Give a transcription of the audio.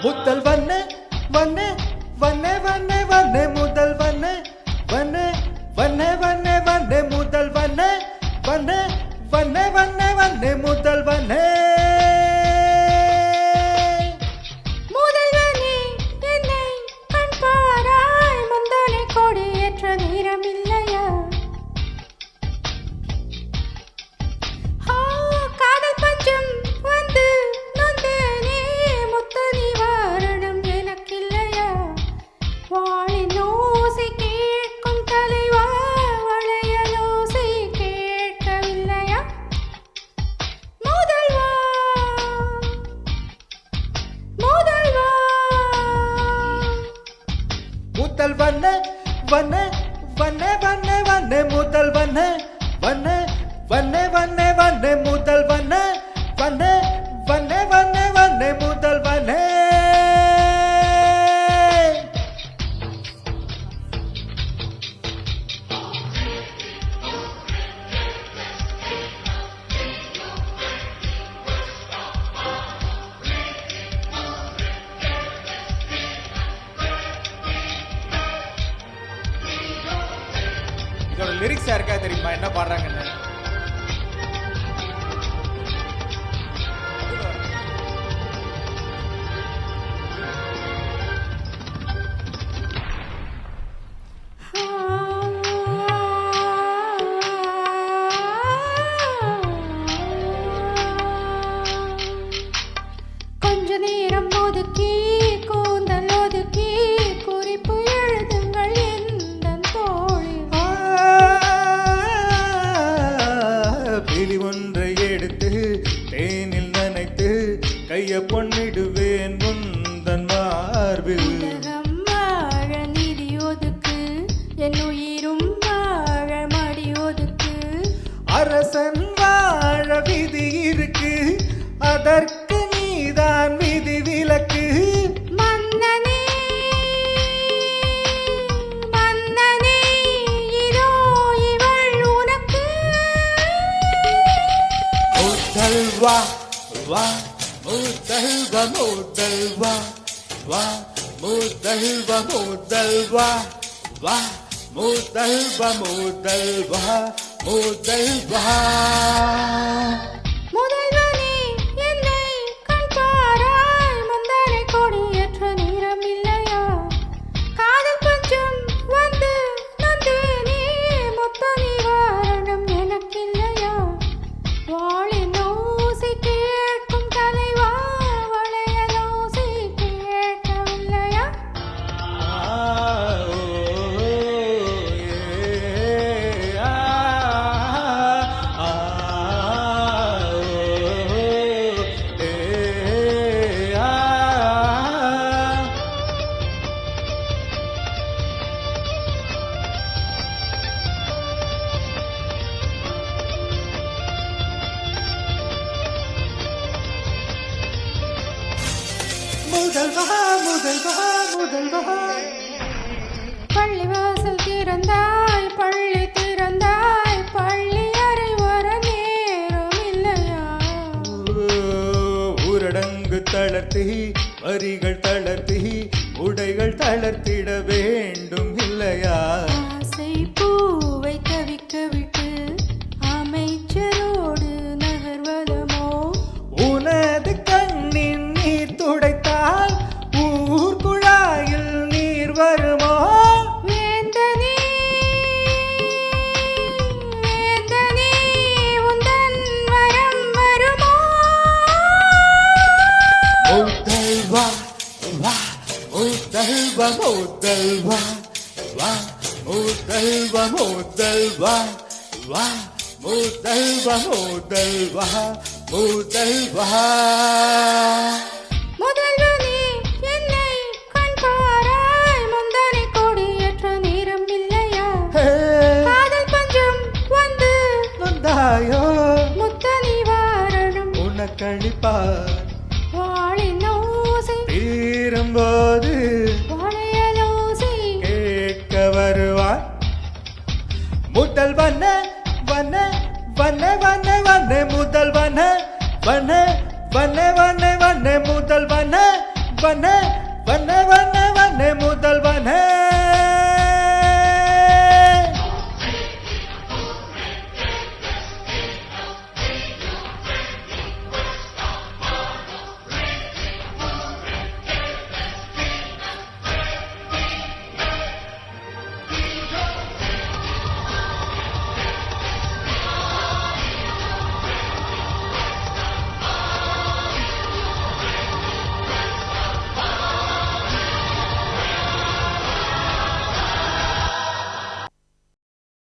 முதல் வண்ணே வண்ணே வண்ணே வண்ணே வண்ணே முதல் வண்ணே வண்ணே வண்ணே வண்ணே வண்ணே முதல் வண்ணே வண்ணே வண்ணே வண்ணே வண்ணே முதல் வண்ணே முதல்வனே என்னை கண் பாராய் முந்தனை கொடியேற்ற நேரம் இல்லையா காதல் பஞ்சம் வந்து நொந்தேனே முத்த நிவாரணம் எனக்கில்லையா வாழின் ஓசை கேட்கும் தலைவா வளையல் ஓசை கேட்கவில்லையா முதல்வா முதல்வா முதல் வண்ணே வண்ணே வண்ணே வண்ணே வண்ணே முதல் வண்ணே வண்ணே வண்ணே வண்ணே வண்ணே முதல் வண்ணே வண்ணே வண்ணே வண்ணே வண்ணே முதல் வண்ணே இதோட லிரிக்ஸ் யாருக்கா தெரியுமா என்ன பாடுறாங்கன்னு கொஞ்ச நேரம் ஒதுக்கி கூந்தல் ஒதுக்கி குறிப்பு எழுதுங்கள் எந்தன் தோழி பிலி ஒன்றை எடுத்து தேனில் நனைத்து கைய பொன்னிடுவேன் முந்தன் மார்பில் உலகம் வாழ நிதி ஒதுக்கு என் உயிரும் வாழ மடி ஒதுக்கு அரசன் வாழ விதி இருக்கு அதற்கு நீதான் விதி விலக்கு மன்னனே மன்னனே இதோ இவள் உனக்கு முதல் வா வா முதல் வா முதல் வா வா முதல் வா முதல் வா வா முதல் வா முதல் வா முதல் வா முதல்வனே என்னை கண் பாராய் முந்தனை கொடியேற்ற நேரம் இல்லையா காதல் பஞ்சம் வந்து நொந்தேனே முத்த நிவாரணம் எனக்கில்லையா வாழின் ஓசை கேட்கும் தலைவா வளையல் ஓசை கேட்கவில்லையா முதல்வா முதல்வா முதல்வா பள்ளிவாசல் திறந்தாய் பள்ளி திறந்தாய் பள்ளி அறை வர நேரம் இல்லையா ஊரடங்கு தளர்த்தி வரிகள் தளர்த்தி உடைகள் தளர்த்திட வேண்டும் இல்லையா ஆசை பூவை தவிக்க விட்டு அமைச்சரோடு நகர்வதமோ உனது கண்ணின் நீர் துடைத்தால் ஊர் குழாயில் நீர் வருமோ வேந்தனே வேந்தனே உந்தன் வரம் வருமோ முதல்வா வா முதல்வா முதல்வா வா முதல்வா முதல்வா வா முதல்வா முதல்வா முதல்வா முதல்வனே என்னை கண் பாராய் முந்தனை கொடியேற்ற நேரம் இல்லையா காதல் பஞ்சம் வந்து நொந்தாயோ முத்த நிவாரணம் உனக்களிப்பார் வாழின் ஓசை தீரும்போது வளையல் ஓசை கேட்க வருவார் முதல் வண்ண வண்ண வண்ண வண்ண வண்ண முதல் வண்ண வண்ண வண்ண வண்ண வண்ண முதல் வண்ண வண்ண வண்ண வண்ண